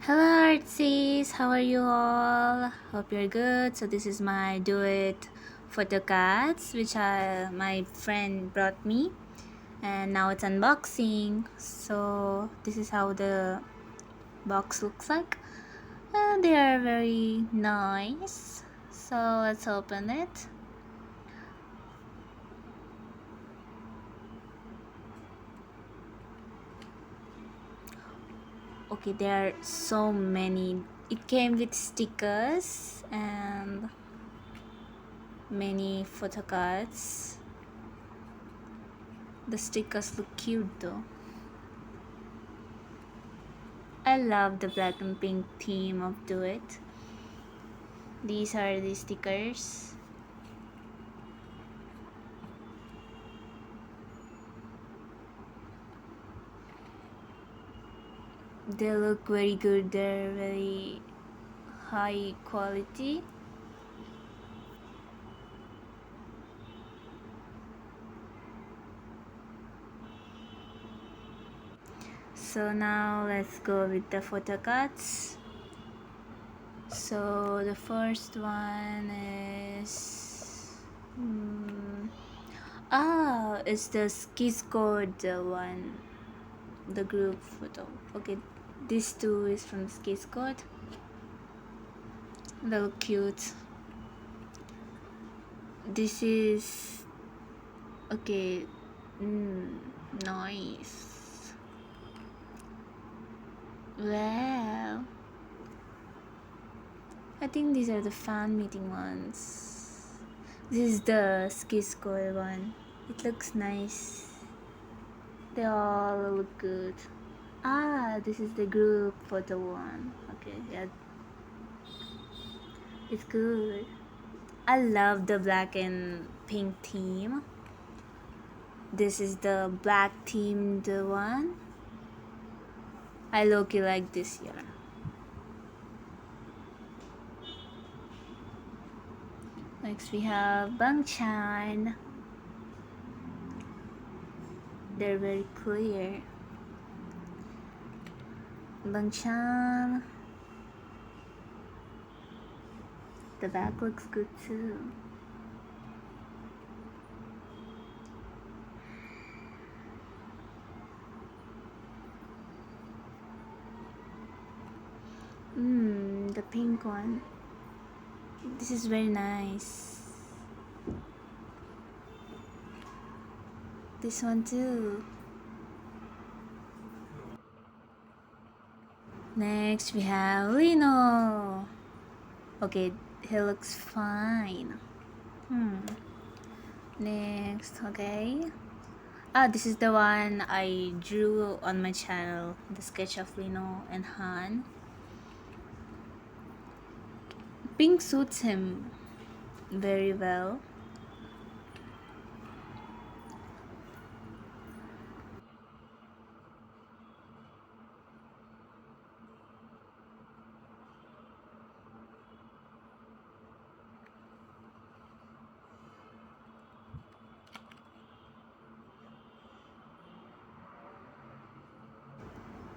Hello artsies, how are you all? Hope you're good. So this is my do it photocards which my friend brought me, and now it's unboxing. So this is how the box looks like, and they are very nice. So let's open it. Okay, there are so many. It came with stickers and many photocards. The stickers look cute though. I love the black and pink theme of Do It. These are the stickers. They look very good. They're very high quality. So now let's go with the photo cards. So the first one is it's the skis code one, the group photo. Okay, this two is from skis code. They look cute. This is okay. Nice. Wow. I think these are the fan meeting ones. This is the ski score one. It looks nice. They all look good. This is the group photo one. Okay, yeah. It's good. I love the black and pink theme. This is the black themed one. I low-key like this year. Next we have Bangchan. They're very clear. Bangchan. The back looks good too. The pink one. This is very nice. This one too. Next we have Lino. Okay, he looks fine. Next, okay. This is the one I drew on my channel, the sketch of Lino and Han. Pink suits him very well.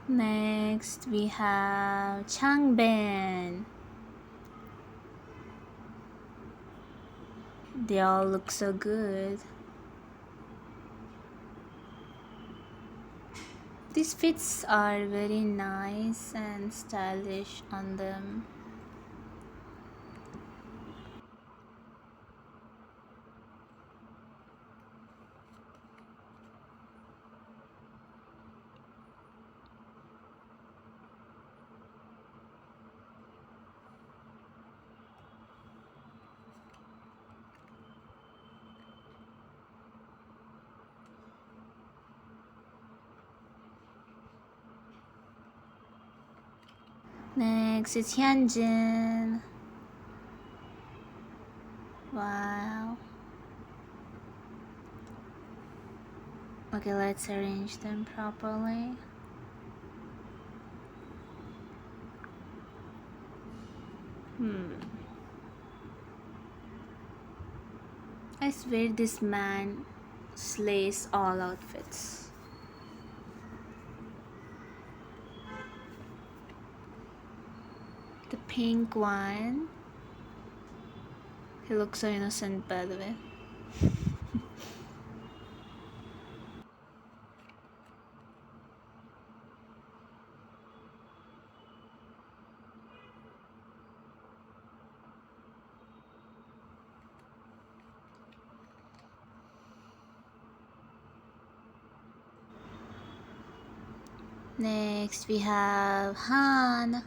Next we have Changbin. They all look so good. These fits are very nice and stylish on them. Next is Hyunjin. Wow. Okay, let's arrange them properly. I swear this man slays all outfits. The pink one. He looks so innocent, by the way. Next, we have Han.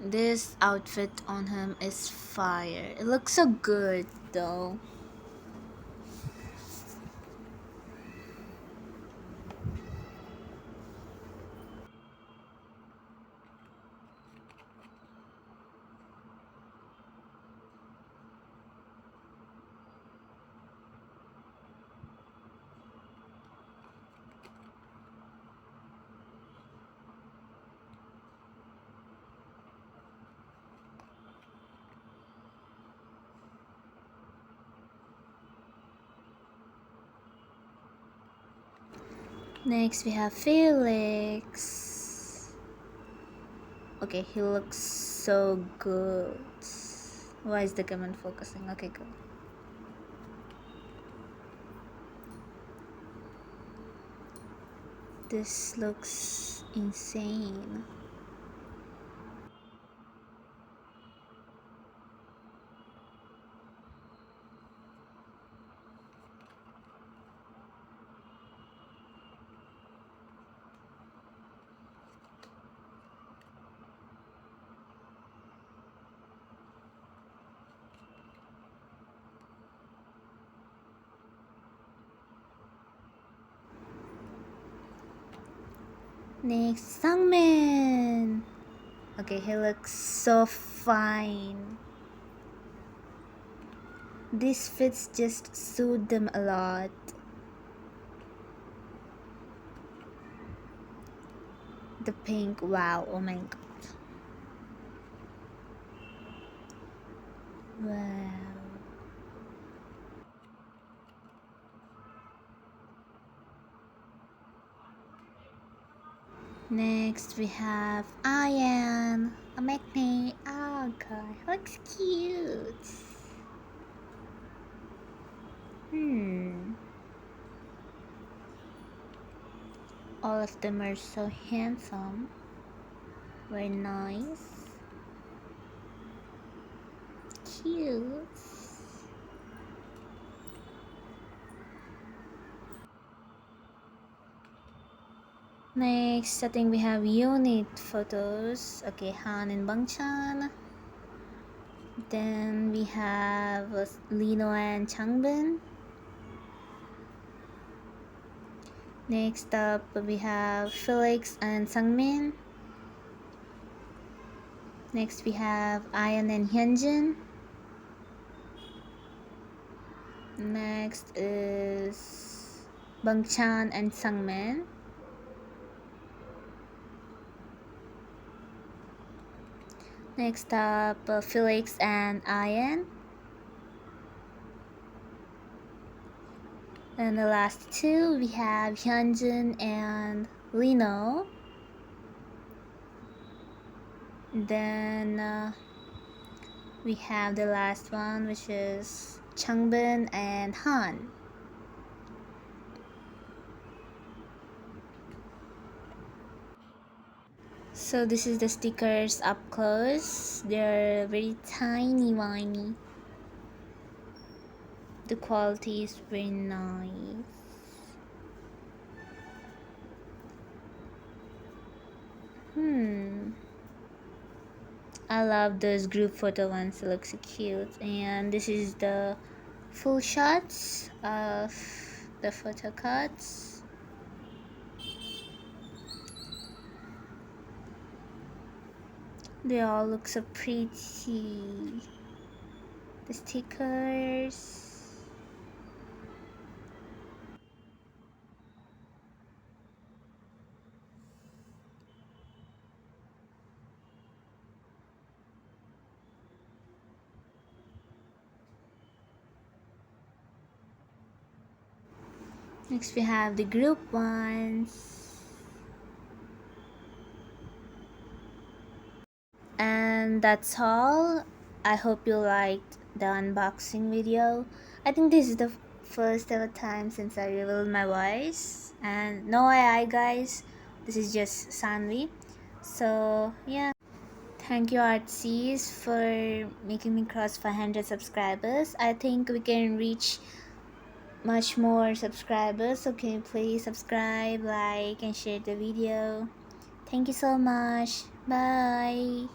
This outfit on him is fire. It looks so good, though. Next, we have Felix. Okay, he looks so good. Why is the camera focusing? Okay, good. This looks insane. Next, Sungmin. Okay, he looks so fine. These fits just suit them a lot. The pink, wow, oh my god. Wow. Next we have Ian, a magnet. Oh god, looks cute. All of them are so handsome. Very nice. Cute. Next, I think we have unit photos. Okay, Han and Bangchan. Then we have Lino and Changbin. Next up, we have Felix and Sungmin. Next, we have Ayan and Hyunjin. Next is Bangchan and Sungmin. Next up, Felix and Ayan. And the last two, we have Hyunjin and Lino. Then we have the last one, which is Changbin and Han. So this is the stickers up close. They're very tiny, whiny. The quality is very nice. I love those group photo ones. They look so cute. And this is the full shots of the photo cards. They all look so pretty. The stickers. Next we have the group ones. And And that's all. I hope you liked the unboxing video. I think this is the first ever time since I revealed my voice. And no AI guys, this is just Sanvi. So yeah, thank you Artsies for making me cross 500 subscribers. I think we can reach much more subscribers, so can you please subscribe, like and share the video. Thank you so much. Bye.